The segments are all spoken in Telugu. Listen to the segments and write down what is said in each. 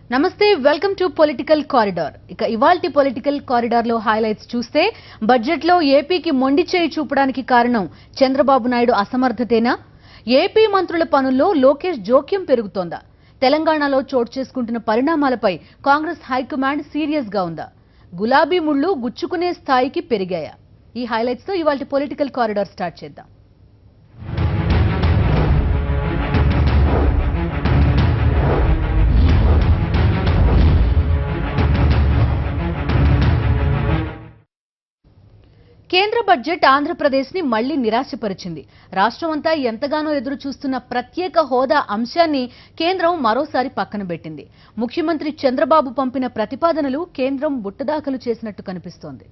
నమస్తే వెల్కమ్ టు పొలిటికల్ కారిడార్. ఇక ఇవాల్టి పొలిటికల్ కారిడార్ లో హైలైట్స్ చూస్తే బడ్జెట్ లో ఏపీకి మొండి చేయి చూపడానికి కారణం చంద్రబాబు నాయుడు అసమర్థతేనా? ఏపీ మంత్రుల పనుల్లో లోకేష్ జోక్యం పెరుగుతోందా? తెలంగాణలో చోటు చేసుకుంటున్న పరిణామాలపై కాంగ్రెస్ హైకమాండ్ సీరియస్ గా ఉందా? గులాబీ ముళ్ళు గుచ్చుకునే స్థాయికి పెరిగాయా? ఈ హైలైట్స్ తో ఇవాల్టి పొలిటికల్ కారిడార్ స్టార్ట్ చేద్దాం. కేంద్ర బడ్జెట్ ఆంధ్రప్రదేశ్ ని మళ్లీ నిరాశపరిచింది. రాష్ట్రమంతా ఎంతగానో ఎదురు చూస్తున్న ప్రత్యేక హోదా అంశాన్ని కేంద్రం మరోసారి పక్కన పెట్టింది. ముఖ్యమంత్రి చంద్రబాబు పంపిన ప్రతిపాదనలు కేంద్రం బుట్టదాఖలు చేసినట్టు కనిపిస్తోంది.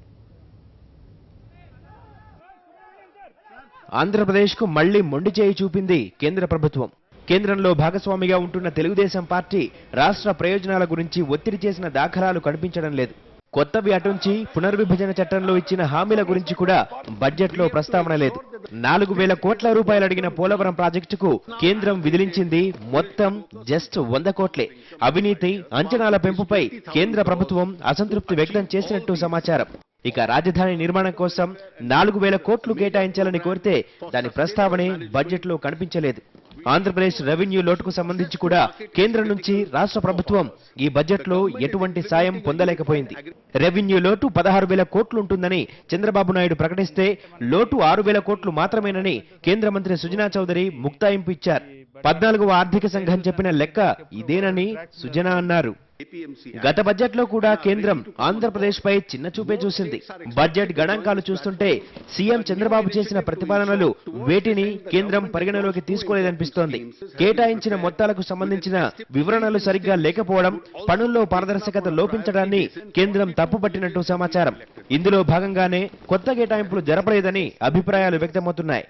ఆంధ్రప్రదేశ్కు మళ్లీ మొండి చేయి చూపింది కేంద్ర ప్రభుత్వం. కేంద్రంలో భాగస్వామిగా ఉంటున్న తెలుగుదేశం పార్టీ రాష్ట్ర ప్రయోజనాల గురించి ఒత్తిడి చేసిన దాఖలాలు కనిపించడం లేదు. కొత్తవి అటుంచి పునర్విభజన చట్టంలో ఇచ్చిన హామీల గురించి కూడా బడ్జెట్లో ప్రస్తావన లేదు. 4,000 కోట్ల రూపాయలు అడిగిన పోలవరం ప్రాజెక్టుకు కేంద్రం విధిలించింది మొత్తం జస్ట్ 100 కోట్లే. అవినీతి అంచనాల పెంపుపై కేంద్ర ప్రభుత్వం అసంతృప్తి వ్యక్తం చేసినట్టు సమాచారం. ఇక రాజధాని నిర్మాణం కోసం 4,000 కోట్లు కేటాయించాలని కోరితే దాని ప్రస్తావనే బడ్జెట్లో కనిపించలేదు. ఆంధ్రప్రదేశ్ రెవెన్యూ లోటుకు సంబంధించి కూడా కేంద్రం నుంచి రాష్ట్ర ప్రభుత్వం ఈ బడ్జెట్లో ఎటువంటి సాయం పొందలేకపోయింది. రెవెన్యూ లోటు 16,000 కోట్లుంటుందని చంద్రబాబు నాయుడు ప్రకటిస్తే లోటు 6,000 కోట్లు మాత్రమేనని కేంద్ర మంత్రి సుజనా చౌదరి ముక్తాయింపు ఇచ్చారు. 14వ ఆర్థిక సంఘం చెప్పిన లెక్క ఇదేనని సుజనా అన్నారు. గత బడ్జెట్లో కూడా కేంద్రం ఆంధ్రప్రదేశ్ పై చిన్న చూపే చూసింది. బడ్జెట్ గణాంకాలు చూస్తుంటే సీఎం చంద్రబాబు చేసిన ప్రతిపాదనలు వేటిని కేంద్రం పరిగణలోకి తీసుకోలేదనిపిస్తోంది. కేటాయించిన మొత్తాలకు సంబంధించిన వివరణలు సరిగ్గా లేకపోవడం, పనుల్లో పారదర్శకత లోపించడాన్ని కేంద్రం తప్పుపట్టినట్టు సమాచారం. ఇందులో భాగంగానే కొత్త కేటాయింపులు జరపలేదని అభిప్రాయాలు వ్యక్తమవుతున్నాయి.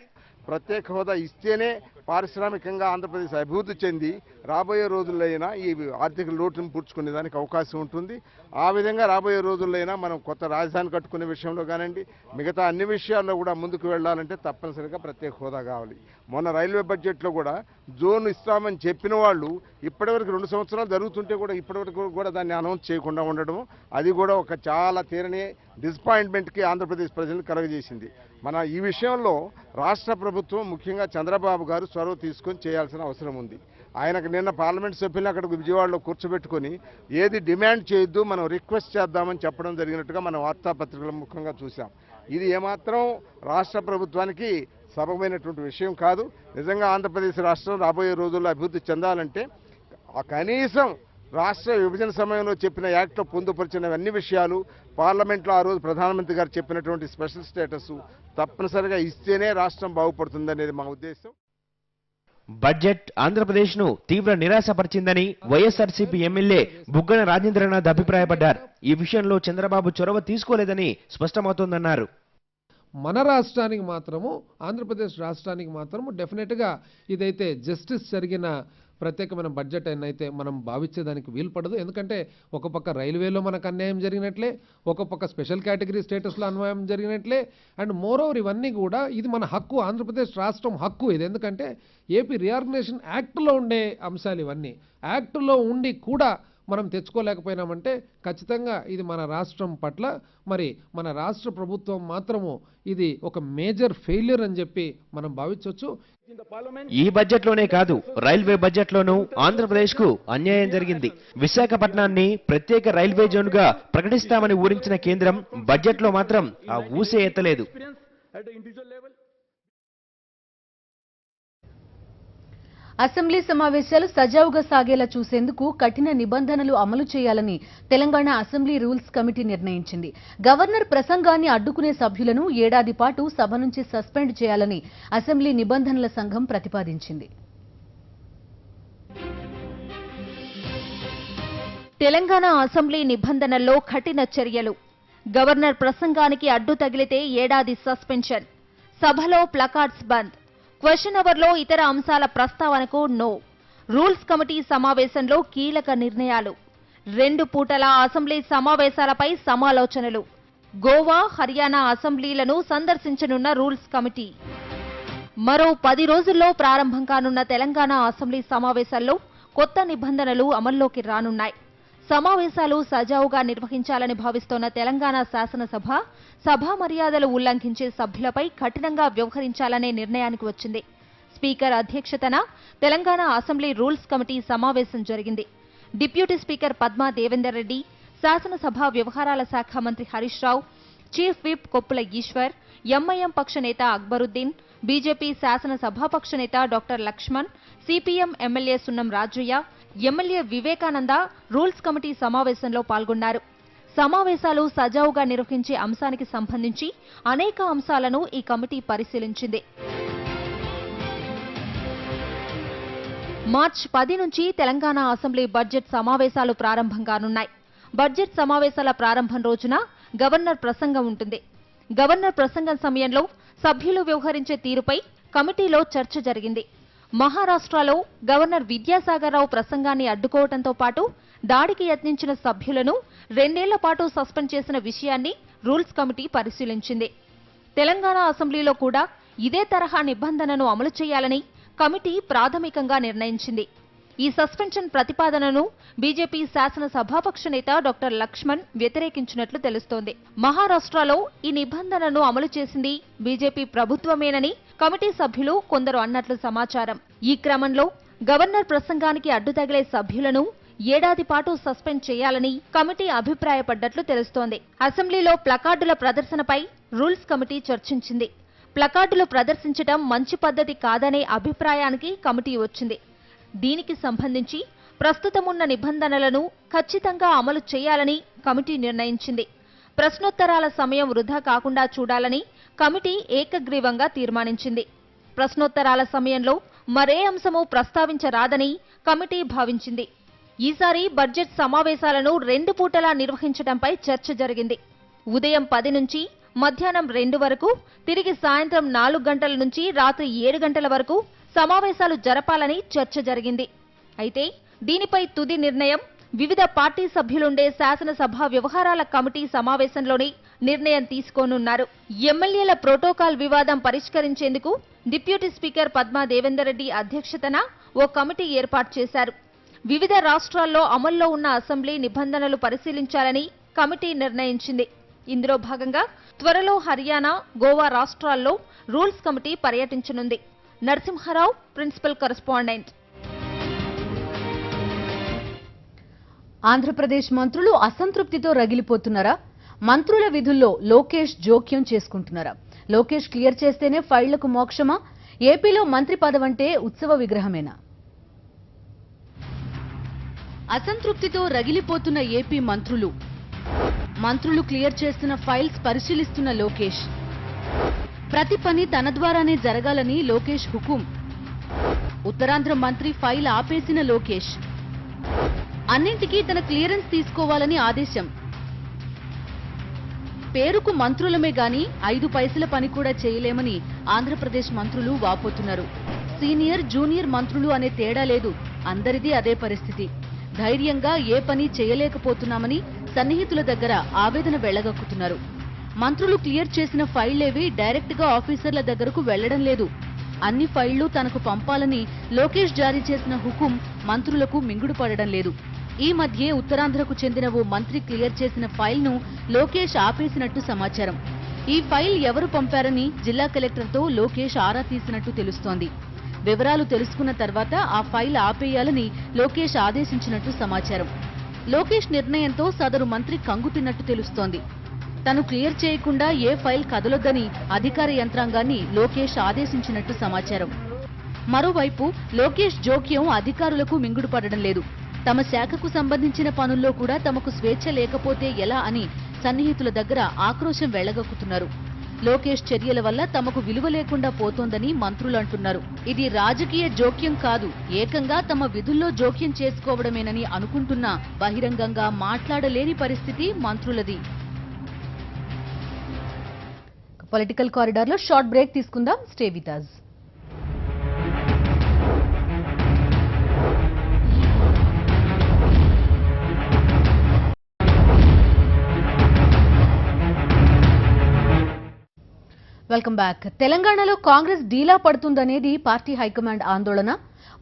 ప్రత్యేక హోదా ఇస్తేనే పారిశ్రామికంగా ఆంధ్రప్రదేశ్ అభివృద్ధి చెంది రాబోయే రోజుల్లో అయినా ఈ ఆర్థిక లోటును పూడ్చుకునే దానికి అవకాశం ఉంటుంది. ఆ విధంగా రాబోయే రోజుల్లో అయినా మనం కొత్త రాజధాని కట్టుకునే విషయంలో కానివ్వండి, మిగతా అన్ని విషయాల్లో కూడా ముందుకు వెళ్లాలంటే తప్పనిసరిగా ప్రత్యేక హోదా కావాలి. మొన్న రైల్వే బడ్జెట్లో కూడా జోన్ ఇస్తామని చెప్పిన వాళ్ళు ఇప్పటివరకు 2 సంవత్సరాలు జరుగుతుంటే కూడా ఇప్పటివరకు కూడా దాన్ని అనౌన్స్ చేయకుండా ఉండడం, అది కూడా ఒక చాలా తీరని డిసప్పాయింట్మెంట్కి ఆంధ్రప్రదేశ్ ప్రజలను కలుగజేసింది. మన ఈ విషయంలో రాష్ట్ర ప్రభుత్వం ముఖ్యంగా చంద్రబాబు గారు చొరవ తీసుకొని చేయాల్సిన అవసరం ఉంది. ఆయనకు నిన్న పార్లమెంట్ సభ్యులను అక్కడికి విజయవాడలో కూర్చోబెట్టుకొని ఏది డిమాండ్ చేయొద్దు, మనం రిక్వెస్ట్ చేద్దామని చెప్పడం జరిగినట్టుగా మనం వార్తాపత్రికల ముఖ్యంగా చూసాం. ఇది ఏమాత్రం రాష్ట్ర ప్రభుత్వానికి సబమైనటువంటి విషయం కాదు. నిజంగా ఆంధ్రప్రదేశ్ రాష్ట్రం రాబోయే రోజుల్లో అభివృద్ధి చెందాలంటే కనీసం రాష్ట్ర విభజన సమయంలో చెప్పిన యాక్ట్లో పొందుపరిచిన అన్ని విషయాలు, పార్లమెంట్లో ఆ రోజు ప్రధానమంత్రి గారు చెప్పినటువంటి స్పెషల్ స్టేటస్ తప్పనిసరిగా ఇస్తేనే రాష్ట్రం బాగుపడుతుందనేది మా ఉద్దేశం. బడ్జెట్ ఆంధ్రప్రదేశ్ ను తీవ్ర నిరాశపరిచిందని వైఎస్ఆర్సీపీ ఎమ్మెల్యే బుగ్గన రాజేంద్రనాథ్ అభిప్రాయపడ్డారు. ఈ విషయంలో చంద్రబాబు చొరవ తీసుకోలేదని స్పష్టమవుతోందన్నారు. మన రాష్ట్రానికి మాత్రము, ఆంధ్రప్రదేశ్ రాష్ట్రానికి మాత్రము డెఫినెట్గా ఇదైతే జస్టిస్ జరిగిన ప్రత్యేకమైన బడ్జెట్ అయితే మనం భావించేదానికి వీలు పడదు. ఎందుకంటే ఒక పక్క రైల్వేలో మనకు అన్యాయం జరిగినట్లే, ఒక పక్క స్పెషల్ కేటగిరీ స్టేటస్లో అన్యాయం జరిగినట్లే, అండ్ మోరోవర్ ఇవన్నీ కూడా ఇది మన హక్కు, ఆంధ్రప్రదేశ్ రాష్ట్రం హక్కు ఇది. ఎందుకంటే ఏపీ రీఆర్గనైజేషన్ యాక్ట్లో ఉండే అంశాలు ఇవన్నీ. యాక్ట్లో ఉండి కూడా మనం తెచ్చుకోలేకపోయినామంటే ఖచ్చితంగా ఇది మన రాష్ట్రం పట్ల మరి మన రాష్ట్ర ప్రభుత్వం మాత్రము ఇది ఒక మేజర్ ఫెయిల్యూర్ అని చెప్పి మనం భావించవచ్చు. ఈ బడ్జెట్లోనే కాదు, రైల్వే బడ్జెట్లోనూ ఆంధ్రప్రదేశ్ కు అన్యాయం జరిగింది. విశాఖపట్నాన్ని ప్రత్యేక రైల్వే జోన్ గా ప్రకటిస్తామని ఊరించిన కేంద్రం బడ్జెట్లో మాత్రం ఆ ఊసే ఎత్తలేదు. అసెంబ్లీ సమావేశాలు సజావుగా సాగేలా చూసేందుకు కఠిన నిబంధనలు అమలు చేయాలని తెలంగాణ అసెంబ్లీ రూల్స్ కమిటీ నిర్ణయించింది. గవర్నర్ ప్రసంగాన్ని అడ్డుకునే సభ్యులను ఏడాది పాటు సభ నుంచి సస్పెండ్ చేయాలని అసెంబ్లీ నిబంధనల సంఘం ప్రతిపాదించింది. తెలంగాణ అసెంబ్లీ నిబంధనల్లో కఠిన చర్యలు. గవర్నర్ ప్రసంగానికి అడ్డు తగిలితే ఏడాది సస్పెన్షన్, సభలో ప్లకార్డ్స్ బంద్, క్వశ్చన్ అవర్లో ఇతర అంశాల ప్రస్తావనకు నో. రూల్స్ కమిటీ సమావేశంలో కీలక నిర్ణయాలు. 2 పూటల అసెంబ్లీ సమావేశాలపై సమాలోచనలు. గోవా, హర్యానా అసెంబ్లీలను సందర్శించనున్న రూల్స్ కమిటీ. మరో 10 రోజుల్లో ప్రారంభం కానున్న తెలంగాణ అసెంబ్లీ సమావేశాల్లో కొత్త నిబంధనలు అమల్లోకి రానున్నాయి. సమావేశాలు సజావుగా నిర్వహించాలని భావిస్తోన్న తెలంగాణ శాసనసభ సభా మర్యాదలు ఉల్లంఘించే సభ్యులపై కఠినంగా వ్యవహరించాలనే నిర్ణయానికి వచ్చింది. స్పీకర్ అధ్యక్షతన తెలంగాణ అసెంబ్లీ రూల్స్ కమిటీ సమావేశం జరిగింది. డిప్యూటీ స్పీకర్ పద్మా దేవేందర్ రెడ్డి, శాసనసభ వ్యవహారాల శాఖ మంత్రి హరీష్ రావు, చీఫ్ విప్ కొప్పుల ఈశ్వర్, ఎంఐఎం పక్ష నేత అక్బరుద్దీన్, బీజేపీ శాసనసభాపక్ష నేత doctor Laxman, CPM MLA Sunnam Rajaiah, MLA Vivekananda rules committee సమావేశంలో పాల్గొన్నారు. సమావేశాలు సజావుగా నిర్వహించే అంశానికి సంబంధించి అనేక అంశాలను ఈ కమిటీ పరిశీలించింది. మార్చి 10 నుంచి తెలంగాణ అసెంబ్లీ బడ్జెట్ సమావేశాలు ప్రారంభం కానున్నాయి. బడ్జెట్ సమావేశాల ప్రారంభం రోజున గవర్నర్ ప్రసంగం ఉంటుంది. గవర్నర్ ప్రసంగం సమయంలో సభ్యులు వ్యవహరించే తీరుపై కమిటీలో చర్చ జరిగింది. మహారాష్ట్రలో గవర్నర్ విద్యాసాగర్ రావు ప్రసంగాన్ని అడ్డుకోవడంతో పాటు దాడికి యత్నించిన సభ్యులను 2 ఏళ్ల పాటు సస్పెండ్ చేసిన విషయాన్ని రూల్స్ కమిటీ పరిశీలించింది. తెలంగాణ అసెంబ్లీలో కూడా ఇదే తరహా నిబంధనను అమలు చేయాలని కమిటీ ప్రాథమికంగా నిర్ణయించింది. ఈ సస్పెన్షన్ ప్రతిపాదనను బీజేపీ శాసన సభాపక్ష నేత డాక్టర్ లక్ష్మణ్ వ్యతిరేకించినట్లు తెలుస్తోంది. మహారాష్ట్రలో ఈ నిబంధనను అమలు చేసింది బీజేపీ ప్రభుత్వమేనని కమిటీ సభ్యులు కొందరు అన్నట్లు సమాచారం. ఈ క్రమంలో గవర్నర్ ప్రసంగానికి అడ్డు తగిలే సభ్యులను 1 ఏడాది పాటు సస్పెండ్ చేయాలని కమిటీ అభిప్రాయపడ్డట్లు తెలుస్తోంది. అసెంబ్లీలో ప్లకార్డుల ప్రదర్శనపై రూల్స్ కమిటీ చర్చించింది. ప్లకార్డులు ప్రదర్శించడం మంచి పద్ధతి కాదనే అభిప్రాయానికి కమిటీ వచ్చింది. దీనికి సంబంధించి ప్రస్తుతమున్న నిబంధనలను ఖచ్చితంగా అమలు చేయాలని కమిటీ నిర్ణయించింది. ప్రశ్నోత్తరాల సమయం వృధా కాకుండా చూడాలని కమిటీ ఏకగ్రీవంగా తీర్మానించింది. ప్రశ్నోత్తరాల సమయంలో మరే అంశమూ ప్రస్తావించరాదని కమిటీ భావించింది. ఈసారి బడ్జెట్ సమావేశాలను 2 పూటలా నిర్వహించడంపై చర్చ జరిగింది. ఉదయం 10 నుంచి మధ్యాహ్నం 2 వరకు, తిరిగి సాయంత్రం 4 గంటల నుంచి రాత్రి 7 గంటల వరకు సమావేశాలు జరపాలని చర్చ జరిగింది. అయితే దీనిపై తుది నిర్ణయం వివిధ పార్టీ సభ్యులుండే శాసనసభ వ్యవహారాల కమిటీ సమావేశంలోనే నిర్ణయం తీసుకోనున్నారు. ఎమ్మెల్యేల ప్రోటోకాల్ వివాదం పరిష్కరించేందుకు డిప్యూటీ స్పీకర్ పద్మా దేవేందర్ రెడ్డి అధ్యక్షతన ఓ కమిటీ ఏర్పాటు చేశారు. వివిధ రాష్ట్రాల్లో అమల్లో ఉన్న అసెంబ్లీ నిబంధనలు పరిశీలించాలని కమిటీ నిర్ణయించింది. ఇందులో భాగంగా త్వరలో హర్యానా, గోవా రాష్ట్రాల్లో రూల్స్ కమిటీ పర్యటించనుంది. Narasimha Rao, principal correspondent. ఆంధ్రప్రదేశ్ మంత్రులు అసంతృప్తితో రగిలిపోతున్నారా? మంత్రుల విధుల్లో లోకేష్ జోక్యం చేసుకుంటున్నారా? లోకేష్ క్లియర్ చేస్తేనే ఫైళ్లకు మోక్షమా? ఏపీలో మంత్రి పదవంటే ఉత్సవ విగ్రహమేనా? అసంతృప్తితో రగిలిపోతున్న ఏపీ మంత్రులు క్లియర్ చేస్తున్న ఫైల్స్ పరిశీలిస్తున్న లోకేష్. ప్రతి పని తన ద్వారానే జరగాలని లోకేష్ హుకుం. ఉత్తరాంధ్ర మంత్రి ఫైల్ ఆపేసిన లోకేష్. అన్నింటికీ తన క్లియరెన్స్ తీసుకోవాలని ఆదేశం. పేరుకు మంత్రులమే గాని 5 పైసల పని కూడా చేయలేమని ఆంధ్రప్రదేశ్ మంత్రులు వాపోతున్నారు. సీనియర్, జూనియర్ మంత్రులు అనే తేడా లేదు, అందరిది అదే పరిస్థితి. ధైర్యంగా ఏ పని చేయలేకపోతున్నామని సన్నిహితుల దగ్గర ఆవేదన వెళ్లగక్కుతున్నారు. మంత్రులు క్లియర్ చేసిన ఫైళ్లేవి డైరెక్ట్ గా ఆఫీసర్ల దగ్గరకు వెళ్లడం లేదు. అన్ని ఫైళ్లు తనకు పంపాలని లోకేష్ జారీ చేసిన హుకుం మంత్రులకు మింగుడు పడడం లేదు. ఈ మధ్యే ఉత్తరాంధ్రకు చెందిన ఓ మంత్రి క్లియర్ చేసిన ఫైల్ను లోకేష్ ఆపేసినట్టు సమాచారం. ఈ ఫైల్ ఎవరు పంపారని జిల్లా కలెక్టర్తో లోకేష్ ఆరా తీసినట్టు తెలుస్తోంది. వివరాలు తెలుసుకున్న తర్వాత ఆ ఫైల్ ఆపేయాలని లోకేష్ ఆదేశించినట్టు సమాచారం. లోకేష్ నిర్ణయంతో సదరు మంత్రి కంగుతిన్నట్టు తెలుస్తోంది. తను క్లియర్ చేయకుండా ఏ ఫైల్ కదలొద్దని అధికార యంత్రాంగాన్ని లోకేష్ ఆదేశించినట్టు సమాచారం. మరోవైపు లోకేష్ జోక్యం అధికారులకు మింగుడు పడడం లేదు. తమ శాఖకు సంబంధించిన పనుల్లో కూడా తమకు స్వేచ్ఛ లేకపోతే ఎలా అని సన్నిహితుల దగ్గర ఆక్రోశం వెళ్లగక్కుతున్నారు. లోకేష్ చర్యల వల్ల తమకు విలువ లేకుండా పోతోందని మంత్రులు అంటున్నారు. ఇది రాజకీయ జోక్యం కాదు, ఏకంగా తమ విధుల్లో జోక్యం చేసుకోవడమేనని అనుకుంటున్నా బహిరంగంగా మాట్లాడలేని పరిస్థితి మంత్రులది. పొలిటికల్ కారిడార్ లో షార్ట్ బ్రేక్ తీసుకుందాం. Stay with us. Welcome back. తెలంగాణలో కాంగ్రెస్ డీలా పడుతుందనేది పార్టీ హైకమాండ్ ఆందోళన.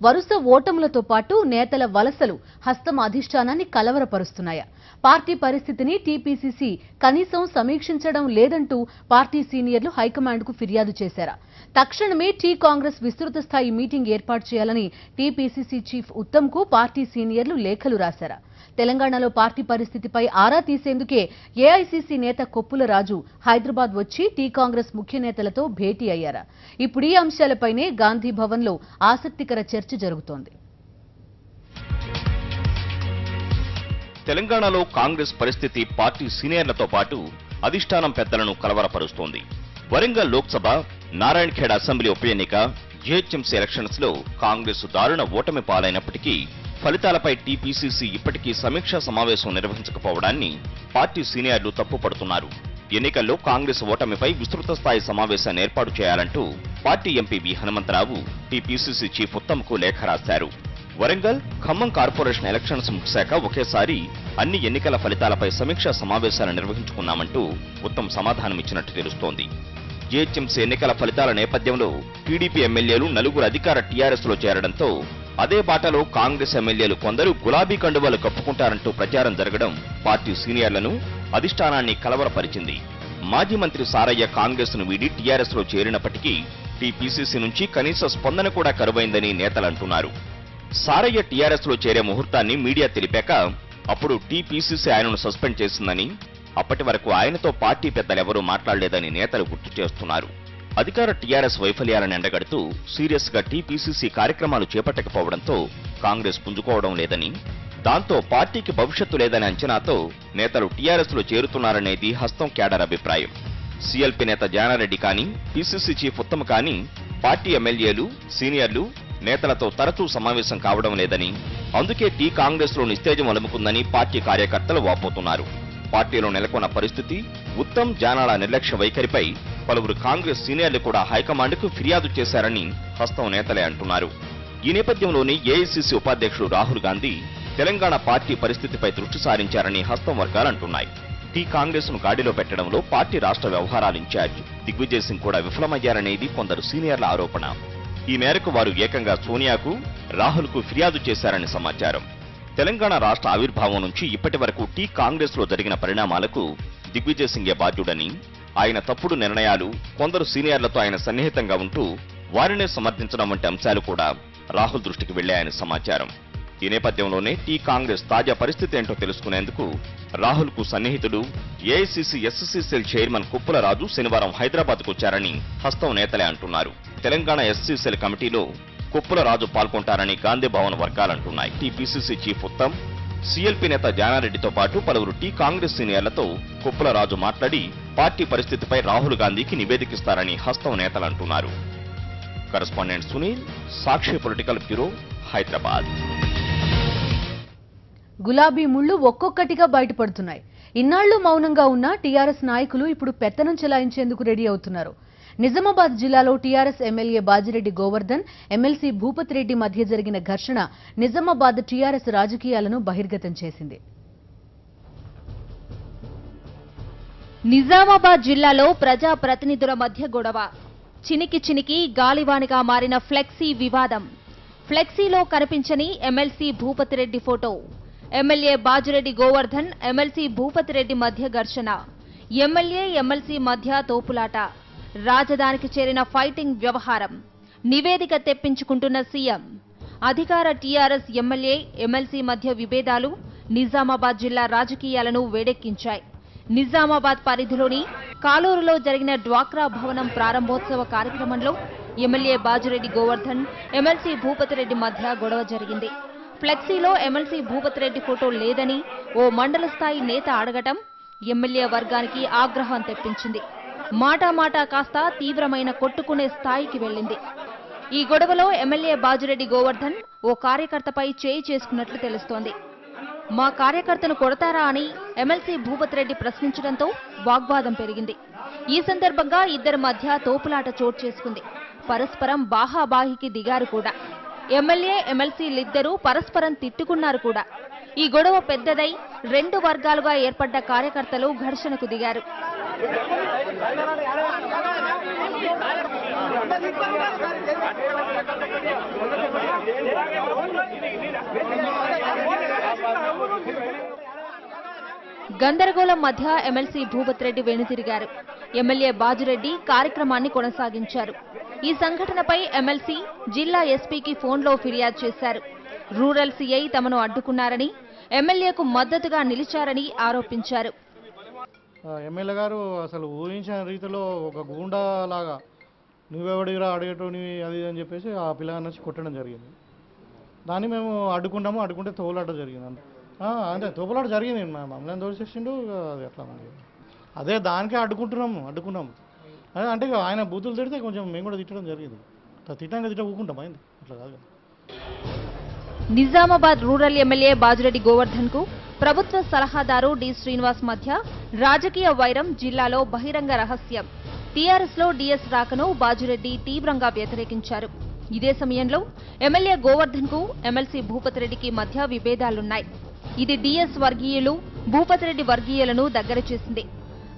వరుస ఓటములతో పాటు నేతల వలసలు హస్తం అధిష్టానాన్ని కలవరపరుస్తున్నాయా? పార్టీ పరిస్థితిని టీపీసీసీ కనీసం సమీక్షించడం లేదంటూ పార్టీ సీనియర్లు హైకమాండ్కు ఫిర్యాదు చేశారా? తక్షణమే టీ కాంగ్రెస్ విస్తృత స్థాయి మీటింగ్ ఏర్పాటు చేయాలని టీపీసీసీ చీఫ్ ఉత్తమ్కు పార్టీ సీనియర్లు లేఖలు రాశారా? తెలంగాణలో పార్టీ పరిస్థితిపై ఆరా తీసేందుకే ఏఐసీసీ నేత కొప్పుల రాజు హైదరాబాద్ వచ్చి టీ కాంగ్రెస్ ముఖ్య నేతలతో భేటీ అయ్యారా? ఇప్పుడు ఈ అంశాలపైనే గాంధీ భవన్లో ఆసక్తికర చర్చ జరుగుతోంది. తెలంగాణలో కాంగ్రెస్ పరిస్థితి పార్టీ సీనియర్లతో పాటు అధిష్టానం పెద్దలను కలవరపరుస్తోంది. వరంగల్ లోక్సభ, నారాయణఖేడ్ అసెంబ్లీ ఉప ఎన్నిక, జీహెచ్ఎంసీ ఎలక్షన్స్ లో కాంగ్రెస్ దారుణ ఓటమి పాలైనప్పటికీ ఫలితాలపై టీపీసీసీ ఇప్పటికీ సమీక్షా సమావేశం నిర్వహించకపోవడాన్ని పార్టీ సీనియర్లు తప్పుపడుతున్నారు. ఎన్నికల్లో కాంగ్రెస్ ఓటమిపై విస్తృత స్థాయి సమావేశాన్ని ఏర్పాటు చేయాలంటూ party MP V Hanumantha Rao TPCC chief ఉత్తమ్కు లేఖ రాశారు. వరంగల్, ఖమ్మం కార్పొరేషన్ ఎలక్షన్స్ ముగిశాక ఒకేసారి అన్ని ఎన్నికల ఫలితాలపై సమీక్షా సమావేశాలు నిర్వహించుకున్నామంటూ ఉత్తమ్ సమాధానమిచ్చినట్టు తెలుస్తోంది. జీహెచ్ఎంసీ ఎన్నికల ఫలితాల నేపథ్యంలో టీడీపీ ఎమ్మెల్యేలు 4 అధికార టీఆర్ఎస్ లో చేరడంతో అదే బాటలో కాంగ్రెస్ ఎమ్మెల్యేలు కొందరు గులాబీ కండువాలు కప్పుకుంటారంటూ ప్రచారం జరగడం పార్టీ సీనియర్లను, అధిష్టానాన్ని కలవరపరిచింది. మాజీ మంత్రి సారయ్య కాంగ్రెస్ ను వీడి టీఆర్ఎస్ లో చేరినప్పటికీ టీపీసీసీ నుంచి కనీస స్పందన కూడా కరువైందని నేతలంటున్నారు. సారయ్య టీఆర్ఎస్ లో చేరే ముహూర్తాన్ని మీడియా తెలిపాక అప్పుడు టీపీసీసీ ఆయనను సస్పెండ్ చేసిందని, అప్పటి వరకు ఆయనతో పార్టీ పెద్దలెవరూ మాట్లాడలేదని నేతలు గుర్తు చేస్తున్నారు. అధికార టీఆర్ఎస్ వైఫల్యాలను ఎండగడుతూ సీరియస్ గా టీపీసీసీ కార్యక్రమాలు చేపట్టకపోవడంతో కాంగ్రెస్ పుంజుకోవడం లేదని, దాంతో పార్టీకి భవిష్యత్తు లేదనే అంచనాతో నేతలు టీఆర్ఎస్ లో చేరుతున్నారనేది హస్తం క్యాడర్ అభిప్రాయం. సీఎల్పీ నేత జానారెడ్డి కానీ, పీసీసీ చీఫ్ ఉత్తమ్ కానీ పార్టీ ఎమ్మెల్యేలు, సీనియర్లు, నేతలతో తరచూ సమావేశం కావడం లేదని, అందుకే టీ కాంగ్రెస్ లో నిస్తేజం అలుముకుందని పార్టీ కార్యకర్తలు వాపోతున్నారు. పార్టీలో నెలకొన్న పరిస్థితి, ఉత్తమ్, జానాల నిర్లక్ష్య వైఖరిపై పలువురు కాంగ్రెస్ సీనియర్లు కూడా హైకమాండ్కు ఫిర్యాదు చేశారని హస్తం నేతలే అంటున్నారు. ఈ నేపథ్యంలోనే ఏఐసీసీ ఉపాధ్యక్షుడు రాహుల్ గాంధీ తెలంగాణ పార్టీ పరిస్థితిపై దృష్టి సారించారని హస్తం వర్గాలు అంటున్నాయి. టీ కాంగ్రెస్ ను గాడిలో పెట్టడంలో పార్టీ రాష్ట్ర వ్యవహారాల ఇన్ఛార్జ్ దిగ్విజయ్ సింగ్ కూడా విఫలమయ్యారనేది కొందరు సీనియర్ల ఆరోపణ. ఈ మేరకు వారు ఏకంగా సోనియాకు, రాహుల్కు ఫిర్యాదు చేశారని సమాచారం. తెలంగాణ రాష్ట్ర ఆవిర్భావం నుంచి ఇప్పటి వరకు టీ కాంగ్రెస్ లో జరిగిన పరిణామాలకు దిగ్విజయ్ సింగే బాధ్యుడని, ఆయన తప్పుడు నిర్ణయాలు, కొందరు సీనియర్లతో ఆయన సన్నిహితంగా ఉంటూ వారినే సమర్థించడం వంటి అంశాలు కూడా రాహుల్ దృష్టికి వెళ్లాయని సమాచారం. ఈ నేపథ్యంలోనే టీ కాంగ్రెస్ తాజా పరిస్థితి ఏంటో తెలుసుకునేందుకు రాహుల్ కు సన్నిహితుడు, AICC SC cell chairman Koppula Raju శనివారం హైదరాబాద్కు వచ్చారని హస్తం నేతలే అంటున్నారు. తెలంగాణ ఎస్సీ సెల్ కమిటీలో కొప్పుల రాజు పాల్గొంటారని గాంధీ భవన్ వర్గాలంటున్నాయి. టీపీసీసీ చీఫ్ ఉత్తమ్, సీఎల్పీ నేత జానారెడ్డితో పాటు పలువురు టీ కాంగ్రెస్ సీనియర్లతో కొప్పుల రాజు మాట్లాడి పార్టీ పరిస్థితిపై రాహుల్ గాంధీకి నివేదికిస్తారని హస్తం నేతలంటున్నారు. Correspondent Sunil, Sakshi political bureau, Hyderabad. గులాబీ ముళ్లు ఒక్కొక్కటిగా బయటపడుతున్నాయి. ఇన్నాళ్లు మౌనంగా ఉన్న టీఆర్ఎస్ నాయకులు ఇప్పుడు పెత్తనం చెలాయించేందుకు రెడీ అవుతున్నారు. నిజామాబాద్ జిల్లాలో TRS MLA Bajireddy Govardhan, MLC Bhupathi Reddy మధ్య జరిగిన ఘర్షణ నిజామాబాద్ టీఆర్ఎస్ రాజకీయాలను బహిర్గతం చేసింది. నిజామాబాద్ జిల్లాలో ప్రజా ప్రతినిధుల మధ్య గొడవ, చినికి చినికి గాలివానిగా మారిన ఫ్లెక్సీ వివాదం. ఫ్లెక్సీలో కనిపించని MLC Bhupathi Reddy photo, MLA Bajireddy Govardhan, MLC Bhupathi Reddy మధ్య ఘర్షణ, ఎమ్మెల్యే ఎమ్మెల్సీ మధ్య తోపులాట, రాజధానికి చేరిన ఫైటింగ్ వ్యవహారం, నివేదిక తెప్పించుకుంటున్న సీఎం, అధికార టీఆర్ఎస్ ఎమ్మెల్యే ఎమ్మెల్సీ మధ్య విభేదాలు నిజామాబాద్ జిల్లా రాజకీయాలను వేడెక్కించాయి. నిజామాబాద్ పరిధిలోని కాలూరులో జరిగిన డ్వాక్రా భవనం ప్రారంభోత్సవ కార్యక్రమంలో ఎమ్మెల్యే బాజిరెడ్డి గోవర్ధన్, ఎమ్మెల్సీ భూపతి రెడ్డి మధ్య గొడవ జరిగింది. ఫ్లెక్సీలో ఎమ్మెల్సీ భూపతి రెడ్డి ఫోటో లేదని ఓ మండల స్థాయి నేత అడగటం ఎమ్మెల్యే వర్గానికి ఆగ్రహం తెప్పించింది. మాటామాటా కాస్త తీవ్రమైన కొట్టుకునే స్థాయికి వెళ్లింది. ఈ గొడవలో ఎమ్మెల్యే బాజిరెడ్డి గోవర్ధన్ ఓ కార్యకర్తపై చేయి చేసుకున్నట్లు తెలుస్తోంది. మా కార్యకర్తను కొడతారా అని ఎమ్మెల్సీ భూపతి రెడ్డి ప్రశ్నించడంతో వాగ్వాదం పెరిగింది. ఈ సందర్భంగా ఇద్దరి మధ్య తోపులాట చోటు చేసుకుంది. పరస్పరం బాహాబాహికి దిగారు కూడా. ఎమ్మెల్యే ఎమ్మెల్సీలిద్దరూ పరస్పరం తిట్టుకున్నారు కూడా. ఈ గొడవ పెద్దదై 2 వర్గాలుగా ఏర్పడ్డ కార్యకర్తలు ఘర్షణకు దిగారు. గందరగోళం మధ్య ఎమ్మెల్సీ భూపత్ రెడ్డి వెనుతిరిగారు. ఎమ్మెల్యే బాజురెడ్డి కార్యక్రమాన్ని కొనసాగించారు. ఈ సంఘటనపై ఎమ్మెల్సీ జిల్లా ఎస్పీకి ఫోన్లో ఫిర్యాదు చేశారు. రూరల్ సీఐ తమను అడ్డుకున్నారని, ఎమ్మెల్యేకు మద్దతుగా నిలిచారని ఆరోపించారు. ఎమ్మెల్యే గారు అసలు ఊహించిన రీతిలో ఒక గూండా లాగా నువ్వెవడిరా అడిగేటోని అది అని చెప్పేసి ఆ పిల్లగాన్ని వచ్చి కొట్టడం జరిగింది. దాన్ని మేము అడ్డుకుంటే తోలాట జరిగింది. అంటే తోపులాట జరిగింది. మమ్మల్ని తోసేసిండు. అది ఎట్లా ఉంది అదే దానికే అడ్డుకున్నాం. అంటే ఆయన బూతులు తిడితే కొంచెం మేము కూడా తిట్టడం జరిగింది. తిట్ట ఊకుంటాం అయింది అట్లా కాదు. నిజామాబాద్ రూరల్ ఎమ్మెల్యే బాజిరెడ్డి గోవర్ధన్ కు ప్రభుత్వ సలహాదారు డి శ్రీనివాస్ మధ్య రాజకీయ వైరం జిల్లాలో బహిరంగ రహస్యం. టీఆర్ఎస్ లో డీఎస్ రాకను బాజిరెడ్డి తీవ్రంగా వ్యతిరేకించారు. ఇదే సమయంలో ఎమ్మెల్యే గోవర్ధన్ కు ఎమ్మెల్సీ భూపత్ రెడ్డికి మధ్య విభేదాలున్నాయి. ఇది డీఎస్ వర్గీయులు భూపత్ రెడ్డి వర్గీయులను దగ్గర చేసింది.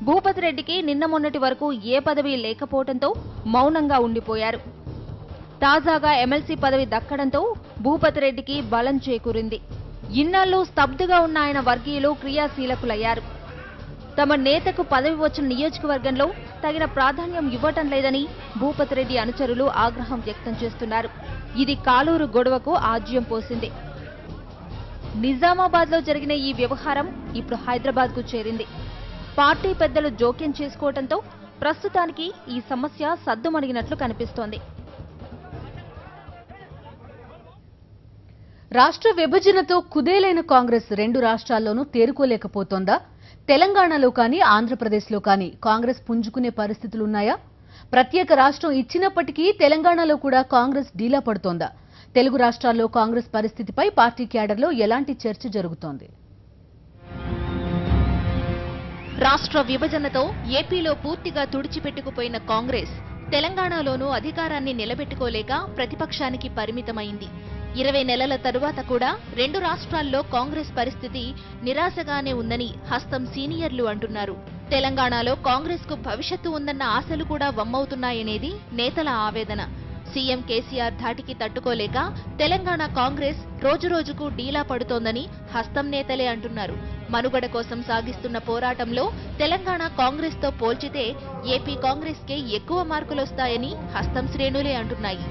భూపత్ రెడ్డికి నిన్న మొన్నటి వరకు ఏ పదవి లేకపోవడంతో మౌనంగా ఉండిపోయారు. తాజాగా ఎమ్మెల్సీ పదవి దక్కడంతో భూపత్ రెడ్డికి బలం చేకూరింది. ఇన్నాళ్లు స్తబ్దుగా ఉన్న ఆయన వర్గీయులు క్రియాశీలకులయ్యారు. తమ నేతకు పదవి వచ్చిన నియోజకవర్గంలో తగిన ప్రాధాన్యం ఇవ్వటం లేదని భూపత్ రెడ్డి అనుచరులు ఆగ్రహం వ్యక్తం చేస్తున్నారు. ఇది కాలూరు గొడవకు ఆజ్యం పోసింది. నిజామాబాద్ లో జరిగిన ఈ వ్యవహారం ఇప్పుడు హైదరాబాద్ కు చేరింది. పార్టీ పెద్దలు జోక్యం చేసుకోవడంతో ప్రస్తుతానికి ఈ సమస్య సద్దుమణిగినట్లు కనిపిస్తోంది. రాష్ట్ర విభజనతో కుదేలైన కాంగ్రెస్ రెండు రాష్ట్రాల్లోనూ తేరుకోలేకపోతోందా? తెలంగాణలో కానీ ఆంధ్రప్రదేశ్లో కానీ కాంగ్రెస్ పుంజుకునే పరిస్థితులున్నాయా? ప్రత్యేక రాష్ట్రం ఇచ్చినప్పటికీ తెలంగాణలో కూడా కాంగ్రెస్ డీలా పడుతోందా? తెలుగు రాష్ట్రాల్లో కాంగ్రెస్ పరిస్థితిపై పార్టీ క్యాడర్లో ఎలాంటి చర్చ జరుగుతోంది? రాష్ట్ర విభజనతో ఏపీలో పూర్తిగా తుడిచిపెట్టుకుపోయిన కాంగ్రెస్ తెలంగాణలోనూ అధికారాన్ని నిలబెట్టుకోలేక ప్రతిపక్షానికి పరిమితమైంది. 20 నెలల తరువాత కూడా రెండు రాష్ట్రాల్లో కాంగ్రెస్ పరిస్థితి నిరాశగానే ఉందని హస్తం సీనియర్లు అంటున్నారు. తెలంగాణలో కాంగ్రెస్ కు భవిష్యత్తు ఉందన్న ఆశలు కూడా వమ్మవుతున్నాయనేది నేతల ఆవేదన. సీఎం కేసీఆర్ ధాటికి తట్టుకోలేక తెలంగాణ కాంగ్రెస్ రోజురోజుకు డీలా పడుతోందని హస్తం నేతలే అంటున్నారు. మనుగడ కోసం సాగిస్తున్న పోరాటంలో తెలంగాణ కాంగ్రెస్ తో పోల్చితే ఏపీ కాంగ్రెస్ కే ఎక్కువ మార్కులొస్తాయని హస్తం శ్రేణులే అంటున్నాయి.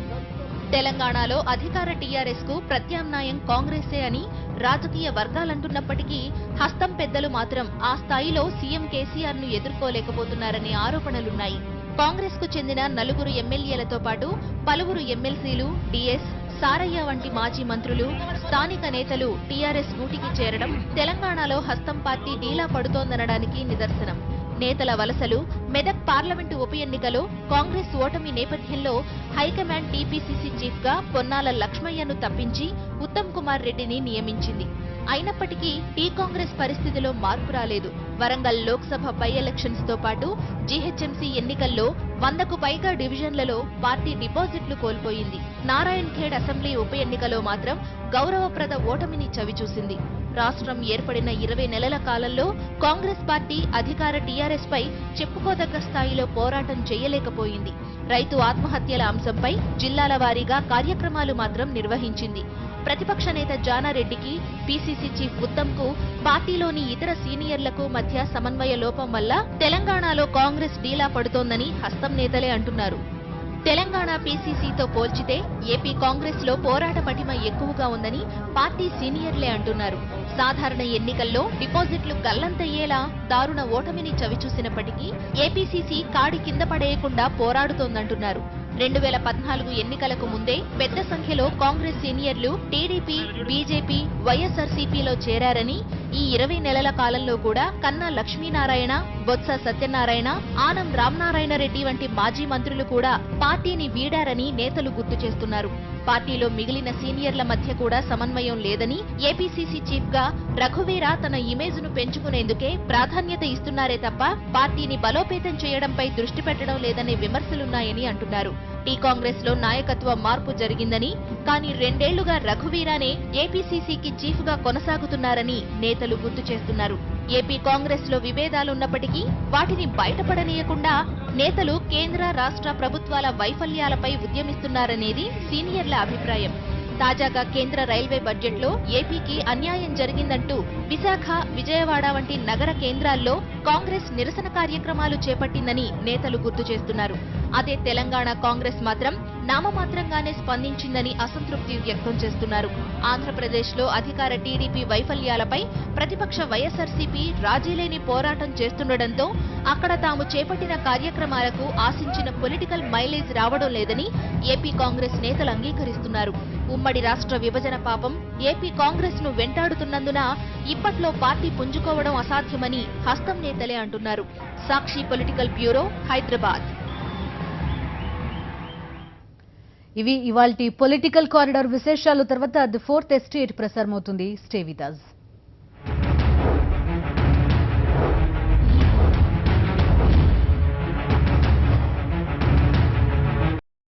తెలంగాణలో అధికార టీఆర్ఎస్ కు ప్రత్యామ్నాయం కాంగ్రెసే అని రాజకీయ వర్గాలంటున్నప్పటికీ హస్తం పెద్దలు మాత్రం ఆ స్థాయిలో సీఎం కేసీఆర్ ను ఎదుర్కోలేకపోతున్నారనే ఆరోపణలున్నాయి. కాంగ్రెస్ కు చెందిన 4 ఎమ్మెల్యేలతో పాటు పలువురు ఎమ్మెల్సీలు, డీఎస్, సారయ్య వంటి మాజీ మంత్రులు, స్థానిక నేతలు టీఆర్ఎస్ గూటికి చేరడం తెలంగాణలో హస్తం పార్టీ డీలా పడుతోందనడానికి నిదర్శనం. నేతల వలసలు, మెదక్ పార్లమెంటు ఉప ఎన్నికలో కాంగ్రెస్ ఓటమి నేపథ్యంలో హైకమాండ్ టీపీసీసీ చీఫ్ గా పొన్నాల లక్ష్మయ్యను తప్పించి ఉత్తమ్ కుమార్ రెడ్డిని నియమించింది. అయినప్పటికీ టీ కాంగ్రెస్ పరిస్థితిలో మార్పు రాలేదు. వరంగల్ లోక్సభ బై ఎలక్షన్స్ తో పాటు జీహెచ్ఎంసీ ఎన్నికల్లో 100కు పైగా డివిజన్లలో పార్టీ డిపాజిట్లు కోల్పోయింది. నారాయణ్ ఖేడ్ అసెంబ్లీ ఉప ఎన్నికలో మాత్రం గౌరవప్రద ఓటమిని చవిచూసింది. రాష్ట్రం ఏర్పడిన 20 నెలల కాలంలో కాంగ్రెస్ పార్టీ అధికార టీఆర్ఎస్ పై చెప్పుకోదగ్గ స్థాయిలో పోరాటం చేయలేకపోయింది. రైతు ఆత్మహత్యల అంశంపై జిల్లాల వారీగా కార్యక్రమాలు మాత్రం నిర్వహించింది. ప్రతిపక్ష నేత జానారెడ్డికి, పీసీసీ చీఫ్ ఉత్తమ్ కు, పార్టీలోని ఇతర సీనియర్లకు మధ్య సమన్వయ లోపం వల్ల తెలంగాణలో కాంగ్రెస్ డీలా పడుతోందని హస్తం నేతలే అంటున్నారు. తెలంగాణ పీసీసీతో పోల్చితే ఏపీ కాంగ్రెస్ లో పోరాట పటిమ ఎక్కువగా ఉందని పార్టీ సీనియర్లే అంటున్నారు. సాధారణ ఎన్నికల్లో డిపాజిట్లు గల్లంతయ్యేలా దారుణ ఓటమిని చవిచూసినప్పటికీ ఏపీసీసీ కాడి కింద పడేయకుండా పోరాడుతోందంటున్నారు. 2014 ఎన్నికలకు ముందే పెద్ద సంఖ్యలో కాంగ్రెస్ సీనియర్లు టీడీపీ, బీజేపీ, వైఎస్ఆర్సీపీలో చేరారని, ఈ 20 నెలల కాలంలో కూడా కన్నా లక్ష్మీనారాయణ, బొత్స సత్యనారాయణ, ఆనం రామనారాయణ రెడ్డి వంటి మాజీ మంత్రులు కూడా పార్టీని వీడారని నేతలు గుర్తు చేస్తున్నారు. పార్టీలో మిగిలిన సీనియర్ల మధ్య కూడా సమన్వయం లేదని, ఏపీసీసీ చీఫ్ గా రఘువీర తన ఇమేజ్ ను పెంచుకునేందుకే ప్రాధాన్యత ఇస్తున్నారే తప్ప పార్టీని బలోపేతం చేయడంపై దృష్టి పెట్టడం లేదనే విమర్శలున్నాయని అంటున్నారు. టీ కాంగ్రెస్ లో నాయకత్వ మార్పు జరిగిందని, కానీ 2 ఏళ్లుగా రఘువీరానే ఏపీసీసీకి చీఫ్ గా కొనసాగుతున్నారని నేతలు గుర్తు చేస్తున్నారు. ఏపీ కాంగ్రెస్ లో విభేదాలున్నప్పటికీ వాటిని బయటపడనీయకుండా నేతలు కేంద్ర రాష్ట్ర ప్రభుత్వాల వైఫల్యాలపై ఉద్యమిస్తున్నారనేది సీనియర్ల అభిప్రాయం. తాజాగా కేంద్ర రైల్వే బడ్జెట్లో ఏపీకి అన్యాయం జరిగిందంటూ విశాఖ, విజయవాడ వంటి నగర కేంద్రాల్లో కాంగ్రెస్ నిరసన కార్యక్రమాలు చేపట్టిందని నేతలు గుర్తు చేస్తున్నారు. అదే తెలంగాణ కాంగ్రెస్ మాత్రం నామమాత్రంగానే స్పందించిందని అసంతృప్తి వ్యక్తం చేస్తున్నారు. ఆంధ్రప్రదేశ్లో అధికార టీడీపీ వైఫల్యాలపై ప్రతిపక్ష వైఎస్ఆర్సీపీ రాజీలేని పోరాటం చేస్తుండటంతో అక్కడ తాము చేపట్టిన కార్యక్రమాలకు ఆశించిన పొలిటికల్ మైలేజ్ రావడం లేదని ఏపీ కాంగ్రెస్ నేతలు అంగీకరిస్తున్నారు. ఉమ్మడి రాష్ట్ర విభజన పాపం ఏపీ కాంగ్రెస్ ను వెంటాడుతున్నందున ఇప్పట్లో పార్టీ పుంజుకోవడం అసాధ్యమని హస్తం నేతలే అంటున్నారు. సాక్షి పొలిటికల్ బ్యూరో, హైదరాబాద్. ఇవి ఇవాల్టి పొలిటికల్ కారిడార్ విశేషాలు. తర్వాత ది 4th ఎస్టేట్ ప్రసారమవుతుంది. Stay with us.